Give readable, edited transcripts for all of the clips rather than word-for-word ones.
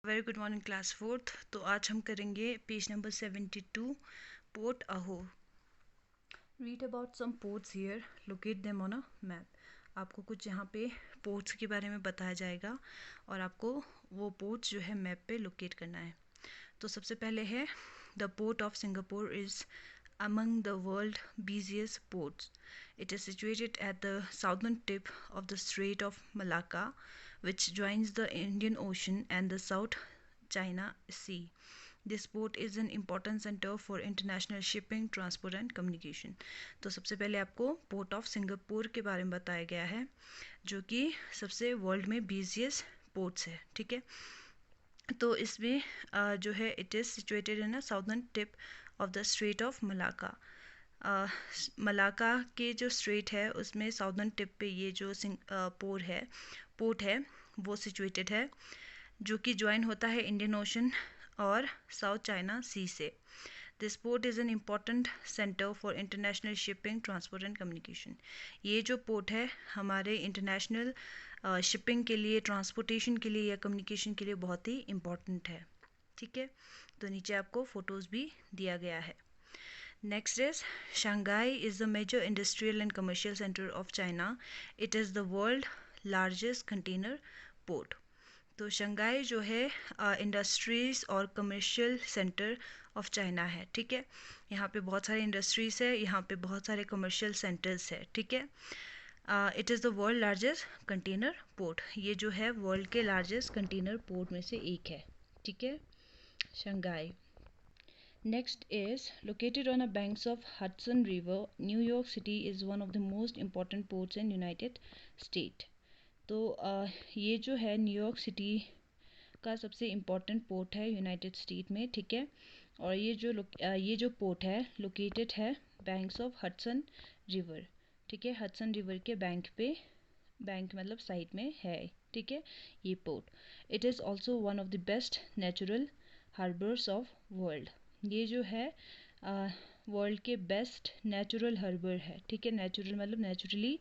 Very good morning class fourth. तो आज हम करेंगे page number 72, port ahoy. Read about some ports here, locate them on a map. आपको कुछ यहाँ पे पोर्ट्स के बारे में बताया जाएगा और आपको वो पोर्ट्स जो है मैप पे लोकेट करना है। तो सबसे पहले है the port of Singapore is among the world busiest ports. It is situated at the southern tip of the Strait of Malacca, which joins the Indian Ocean and the South China Sea. This port is an important center for international shipping, transport and communication. तो सबसे पहले आपको port of Singapore के बारे में बताया गया है, जो कि सबसे वर्ल्ड में बिजिएस्ट पोर्ट्स है। ठीक है, तो इसमें जो है it is situated in a southern tip of the straight of Malacca. Malacca के जो स्ट्रेट है उसमें साउदर्न टिप पे ये जो पोर्ट है वो सिचुएटेड है, जो कि ज्वाइन होता है इंडियन ओशन और साउथ चाइना सी से। This port is an important centre for international shipping, transport and communication. ये जो पोर्ट है हमारे इंटरनेशनल शिपिंग के लिए, ट्रांसपोर्टेशन के लिए या कम्युनिकेशन के लिए बहुत ही इम्पॉर्टेंट है। ठीक है, तो नीचे आपको फ़ोटोज़ भी दिया गया है। Next is Shanghai is the major industrial and commercial centre of China. It is the world largest container port. तो शंघाई जो है इंडस्ट्रीज़ और कमर्शियल सेंटर ऑफ चाइना है। ठीक है, यहाँ पे बहुत सारे इंडस्ट्रीज़ है, यहाँ पे बहुत सारे कमर्शियल सेंटर्स है। ठीक है, it is the world largest container port. ये जो है वर्ल्ड के लार्जेस्ट कंटेनर पोर्ट में से एक है। ठीक है, Shanghai. Next is located on the banks of Hudson River. New York City is one of the most important ports in United States. तो ये जो है न्यूयॉर्क सिटी का सबसे इम्पोर्टेंट पोर्ट है यूनाइटेड स्टेट में। ठीक है, और ये जो पोर्ट है लोकेटेड है बैंक्स ऑफ हडसन रिवर। ठीक है, हडसन रिवर के बैंक मतलब साइड में है। ठीक है, ये port. It is also one of the best natural harbours of world. ये जो है वर्ल्ड के बेस्ट नेचुरल हार्बर है। ठीक है, नेचुरल मतलब नेचुरली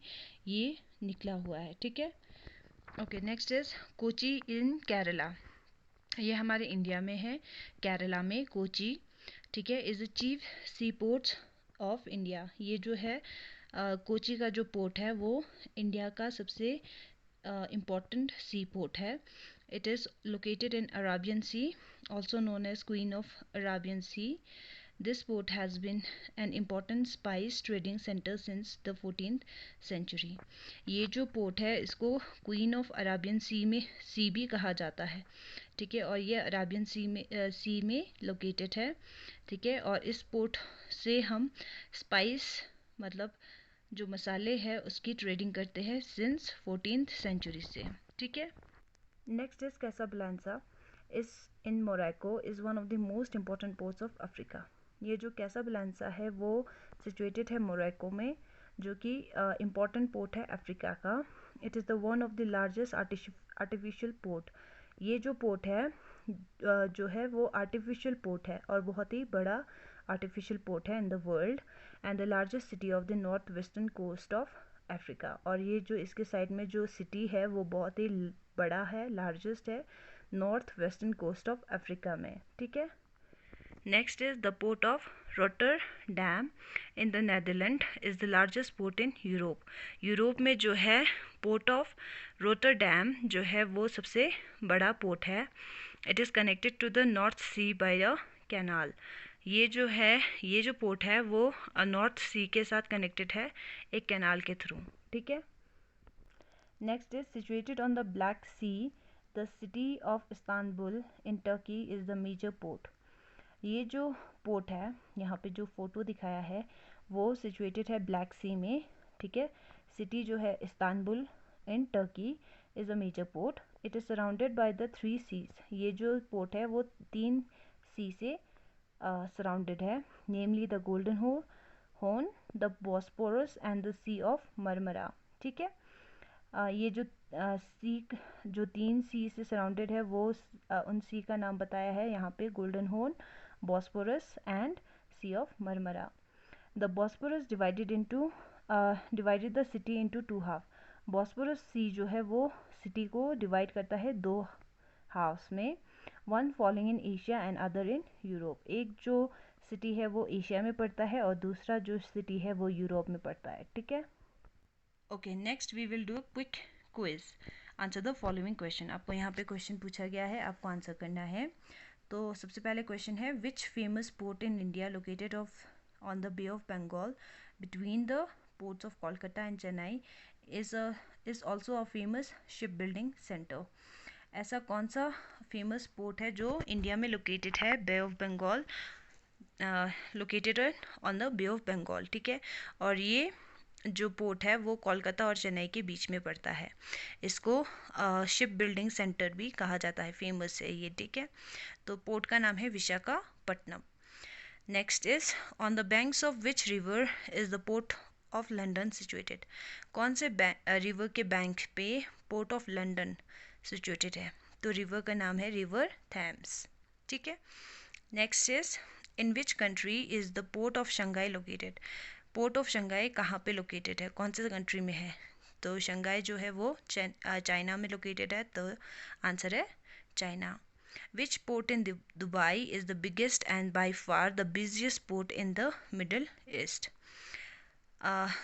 ये निकला हुआ है। ठीक है, ओके। नेक्स्ट इज कोची इन केरला। ये हमारे इंडिया में है, केरला में कोची। ठीक है, is the chief sea ports of India. ये जो है कोची का जो पोर्ट है वो इंडिया का सबसे इम्पॉर्टेंट सी पोर्ट है। It is located in Arabian Sea, also known as queen of Arabian Sea. This port has been an important spice trading center since the 14th century. ये जो port है इसको queen of Arabian सी भी कहा जाता है। ठीक है, और ये अराबियन सी में लोकेटेड है। ठीक है, और इस पोर्ट से हम स्पाइस मतलब जो मसाले हैं उसकी ट्रेडिंग करते हैं सिंस 14th सेंचुरी से। ठीक है, next is Casablanca is in Morocco, is one of the most important ports of Africa. ये जो कैसाब्लांसा है वो सिचुएटेड है मोरक्को में, जो कि इम्पॉर्टेंट पोर्ट है अफ्रीका का। It is the one of the largest artificial port. ये जो पोर्ट है जो है वो आर्टिफिशियल पोर्ट है और बहुत ही बड़ा आर्टिफिशियल पोर्ट है in the world, and the largest city of the north western coast of Africa. और ये जो इसके साइड में जो सिटी है वो बहुत ही बड़ा है, लार्जेस्ट है north western coast of Africa में। ठीक है, next is the port of Rotterdam in the Netherland, is the largest port in Europe. Europe में जो है पोर्ट ऑफ रोटरडैम जो है वो सबसे बड़ा पोर्ट है। It is connected to the North Sea by a canal. ये जो पोर्ट है वो नॉर्थ सी के साथ कनेक्टेड है एक कैनाल के थ्रू। ठीक है, next is situated on the Black Sea, the city of Istanbul in Turkey is the major port. ये जो पोर्ट है यहाँ पे जो फ़ोटो दिखाया है वो सिचुएटेड है ब्लैक सी में। ठीक है, सिटी जो है Istanbul in Turkey is a major port. It is surrounded by the 3 seas. ये जो पोर्ट है वो 3 सी से सराउंडेड है, namely the Golden Horn, the Bosphorus and the Sea of Marmara. ठीक है, ये जो 3 सी से सराउंडेड है वो उन सी का नाम बताया है यहाँ पे, golden horn, Bosporus and sea of Marmara. The Bosporus divided the city into 2 half. Bosporus sea जो है वो सिटी को डिवाइड करता है 2 हाफ्स में, one following in Asia and other in Europe. एक जो सिटी है वो एशिया में पड़ता है और दूसरा जो सिटी है वो यूरोप में पड़ता है, ठीक है। Okay, next we will do a quick quiz. Answer the following question. आपको यहाँ पे क्वेश्चन पूछा गया है, आपको आंसर करना है। तो सबसे पहले क्वेश्चन है, which famous port in India located off on the bay of Bengal between the ports of Kolkata and Chennai is also a famous shipbuilding center। ऐसा कौन सा फेमस पोर्ट है जो इंडिया में लोकेटेड है, bay of Bengal, located on the bay of Bengal, ठीक है। और ये जो पोर्ट है वो कोलकाता और चेन्नई के बीच में पड़ता है। इसको शिप बिल्डिंग सेंटर भी कहा जाता है, फेमस है ये, ठीक है। तो पोर्ट का नाम है Visakhapatnam. Next is, on the banks of which river is the port of London situated. कौन से रिवर के बैंक पे पोर्ट ऑफ लंदन सिचुएटेड है? तो रिवर का नाम है रिवर थैम्स, ठीक है। Next is, in which country is the port of Shanghai located. Port of Shanghai कहाँ पे लोकेटेड है, कौन से कंट्री में है? तो शंघाई जो है वो चाइना में लोकेटेड है, तो आंसर है China. Which port in Dubai is the biggest and by far the busiest port in the middle east.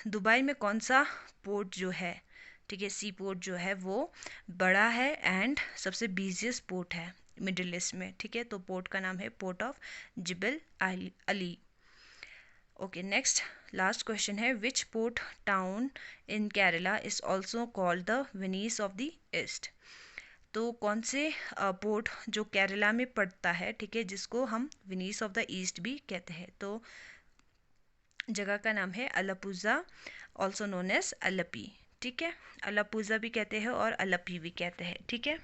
Dubai में कौन सा पोर्ट जो है, ठीक है, सी पोर्ट जो है वो बड़ा है एंड सबसे बिजिएस्ट पोर्ट है मिडिल ईस्ट में, ठीक है। तो पोर्ट का नाम है port of Jebel Ali. Okay, next last question है, which port town in Kerala is also called the Venice of the east. तो कौन से पोर्ट जो केरला में पड़ता है, ठीक है, जिसको हम वेनिस ऑफ द ईस्ट भी कहते हैं? तो जगह का नाम है अलापुजा, ऑल्सो नोन एज अलपी, ठीक है। अलापुजा भी कहते हैं और अलपी भी कहते हैं, ठीक है।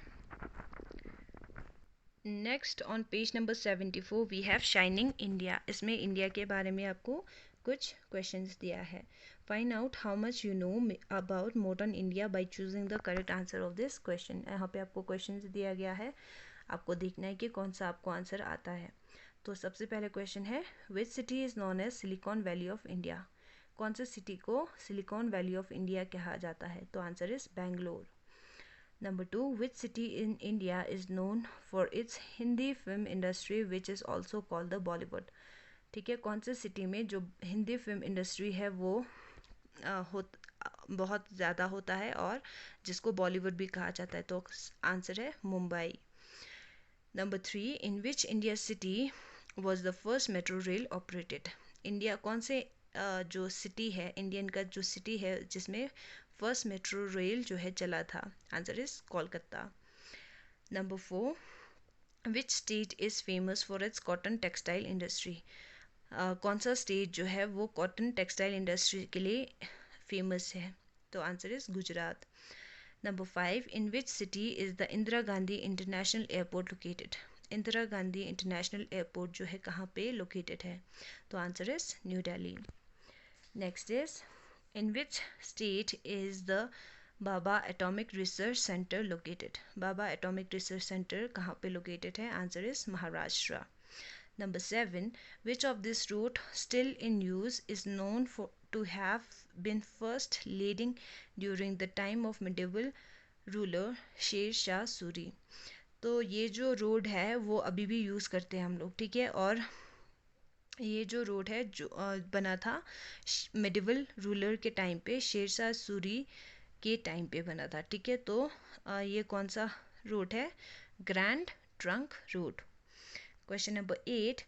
Next on page number 74 we have shining India. इसमें इंडिया के बारे में आपको कुछ क्वेश्चंस दिया है। Find out how much you know about modern India by choosing the correct answer of this question. यहाँ पे आपको क्वेश्चंस दिया गया है, आपको देखना है कि कौन सा आपको आंसर आता है। तो सबसे पहले क्वेश्चन है, which city is known as Silicon Valley of India. कौन से सिटी को सिलिकॉन वैली ऑफ इंडिया कहा जाता है? तो answer is Bangalore. Number 2, which city in India is known for its Hindi film industry which is also called the Bollywood। ठीक है, कौन से सिटी में जो हिंदी फिल्म इंडस्ट्री है वो बहुत ज़्यादा होता है और जिसको बॉलीवुड भी कहा जाता है? तो आंसर है Mumbai. Number 3, in which India city was the first metro rail operated. India कौन से जो सिटी है, इंडियन का जो सिटी है जिसमें फर्स्ट मेट्रो रेल जो है चला था? Answer is Kolkata. Number 4, which state is famous for its cotton textile industry. कौन सा स्टेट जो है वो कॉटन टेक्सटाइल इंडस्ट्री के लिए फेमस है? तो answer is Gujarat. Number 5, in which city is the Indira Gandhi international airport located. Indira Gandhi international airport जो है कहाँ पे लोकेटेड है? तो answer is new Delhi. Next is, in which state is the Baba Atomic Research Center located। Baba Atomic Research Center कहाँ पे located है? Answer is Maharashtra। Number 7, which of this route still in use is known to have been first leading during the time of medieval ruler Sher Shah Suri. तो ये जो road है वो अभी भी यूज़ करते हैं हम लोग, ठीक है। और ये जो रोड है जो बना था मेडिवल रूलर के टाइम पे, शेरशाह सूरी के टाइम पे बना था, ठीक है। तो ये कौन सा रोड है? Grand trunk road. Question number 8,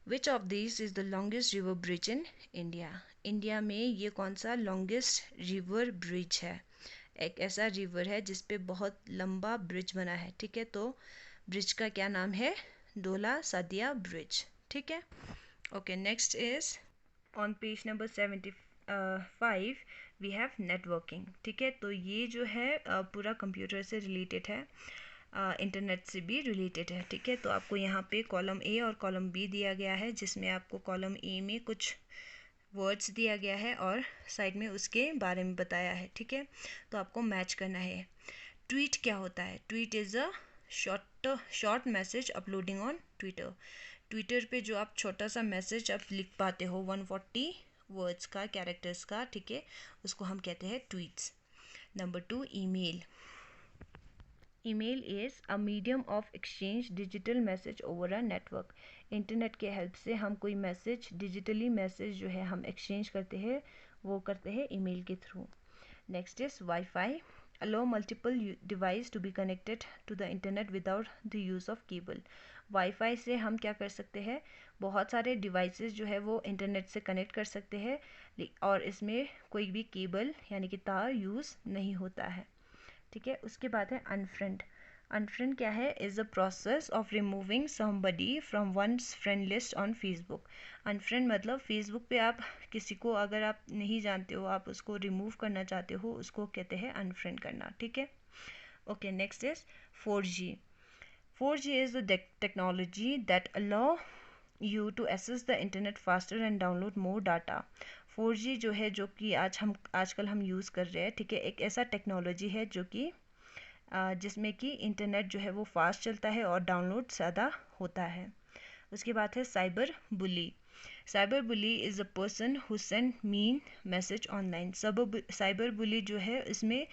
which of this is the longest river bridge in India. India में ये कौन सा लॉन्गेस्ट रिवर ब्रिज है? एक ऐसा रिवर है जिसपे बहुत लंबा ब्रिज बना है, ठीक है। तो ब्रिज का क्या नाम है? डोला सादिया ब्रिज, ठीक है। Okay, next is on page number 75 we have networking, ठीक है। तो ये जो है पूरा कंप्यूटर से रिलेटेड है, इंटरनेट से भी रिलेटेड है, ठीक है। तो आपको यहाँ पे कॉलम ए और कॉलम बी दिया गया है, जिसमें आपको कॉलम ए में कुछ वर्ड्स दिया गया है और साइड में उसके बारे में बताया है, ठीक है। तो आपको मैच करना है। ट्वीट क्या होता है? Tweet is a short message uploading on Twitter. Twitter पे जो आप छोटा सा मैसेज आप लिख पाते हो 140 वर्ड्स का, कैरेक्टर्स का, ठीक है, उसको हम कहते हैं tweets. Number 2, email. Email is a medium of exchange digital message over a network. Internet के हेल्प से हम कोई मैसेज डिजिटली मैसेज जो है हम एक्सचेंज करते हैं वो करते हैं ईमेल के through. Next is wifi allow multiple device to be connected to the internet without the use of cable। Wifi से हम क्या कर सकते हैं, बहुत सारे डिवाइसेस जो है वो इंटरनेट से कनेक्ट कर सकते हैं और इसमें कोई भी केबल यानी कि तार यूज़ नहीं होता है। ठीक है, उसके बाद है अनफ्रेंड। अनफ्रेंड क्या है, is a process of removing somebody from one's friend list on Facebook. Unfriend मतलब फेसबुक पे आप किसी को अगर आप नहीं जानते हो, आप उसको रिमूव करना चाहते हो, उसको कहते हैं अनफ्रेंड करना। ठीक है, okay. Next is 4G। 4G is the technology that allow you to access the internet faster and download more data। 4G जो है, जो कि आजकल हम यूज़ कर रहे हैं, ठीक है, एक ऐसा टेक्नोलॉजी है जो कि जिसमें कि इंटरनेट जो है वो फास्ट चलता है और डाउनलोड ज़्यादा होता है। उसके बाद है cyber bully. Cyber bully is a person who send mean message online. Cyber bully जो है, इसमें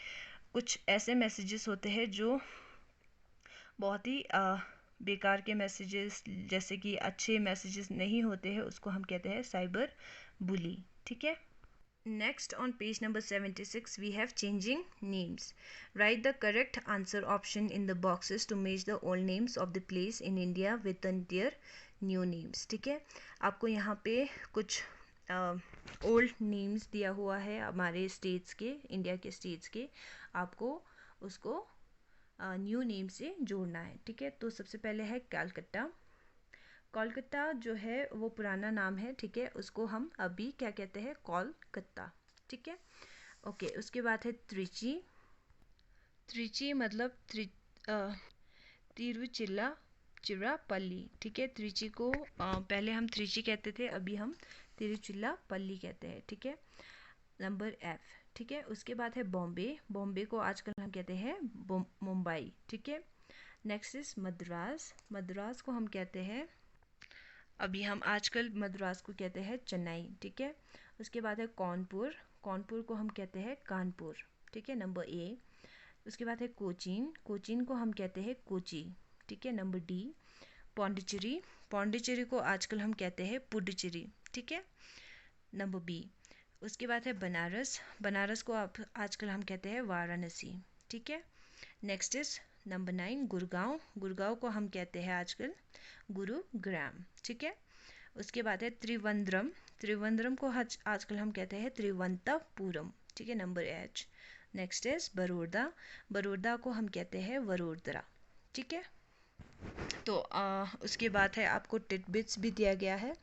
कुछ ऐसे मैसेजेस होते हैं जो बहुत ही बेकार के मैसेजेस, जैसे कि अच्छे मैसेजेस नहीं होते हैं, उसको हम कहते हैं साइबर बुली। ठीक है, next on page number 76 we have changing names। write the correct answer option in the boxes to match the old names of the place in India with their new names। ठीक है, आपको यहाँ पे कुछ old names दिया हुआ है हमारे स्टेट्स के, इंडिया के स्टेट्स के, आपको उसको न्यू नेम से जोड़ना है। ठीक है, तो सबसे पहले है कलकत्ता। कोलकाता जो है वो पुराना नाम है, ठीक है, उसको हम अभी क्या कहते हैं, कोलकाता। ठीक है, ओके। उसके बाद है त्रिची। त्रिची मतलब तिरुचिरापल्ली। ठीक है, त्रिची को पहले हम त्रिची कहते थे, अभी हम तिरुचिरापल्ली कहते हैं। ठीक है, नंबर F। ठीक है, उसके बाद है बॉम्बे। बॉम्बे को आजकल हम कहते हैं मुंबई। ठीक है, नेक्स्ट इज मद्रास। मद्रास को हम कहते हैं, अभी हम आजकल मद्रास को कहते हैं चेन्नई। ठीक है, उसके बाद है कानपुर। कानपुर को हम कहते हैं कानपुर। ठीक है, नंबर A। उसके बाद है कोचीन। कोचीन को हम कहते हैं कोची। ठीक है, नंबर D। पौंडीचेरी। पौंडीचेरी को आजकल हम कहते हैं पुडुचेरी। ठीक है, नंबर B। उसके बाद है बनारस। बनारस को आप आजकल हम कहते हैं वाराणसी। ठीक है, next is number 9 Gurgaon. Gurgaon को हम कहते हैं आजकल गुरुग्राम। ठीक है, उसके बाद है त्रिवेंद्रम। त्रिवेंद्रम को आजकल हम कहते हैं त्रिवंतपुरम। ठीक है, number H। Next is Baroda. Baroda को हम कहते हैं वडोदरा। ठीक है, तो उसके बाद है आपको टिटबिट्स भी दिया गया है।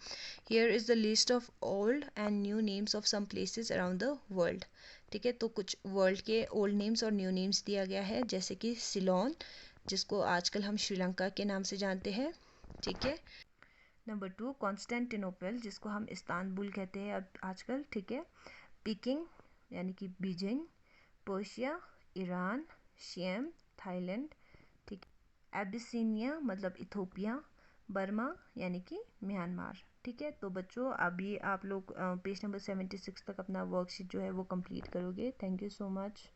Here is the list of old and new names of some places around the world. ठीक है, तो कुछ वर्ल्ड के ओल्ड नेम्स और न्यू नेम्स दिया गया है, जैसे कि सिलोन, जिसको आजकल हम श्रीलंका के नाम से जानते हैं। ठीक है, नंबर 2 कॉन्स्टेंटिनोपल, जिसको हम इस्तांबुल कहते हैं अब आजकल। ठीक है, पीकिंग यानी कि बीजिंग, पर्शिया, ईरान, शियम, थाईलैंड। ठीक, एबिसिनिया मतलब इथोपिया, बर्मा यानी कि म्यांमार। ठीक है, तो बच्चों अभी आप लोग पेज नंबर 76 तक अपना वर्कशीट जो है वो कंप्लीट करोगे। Thank you so much.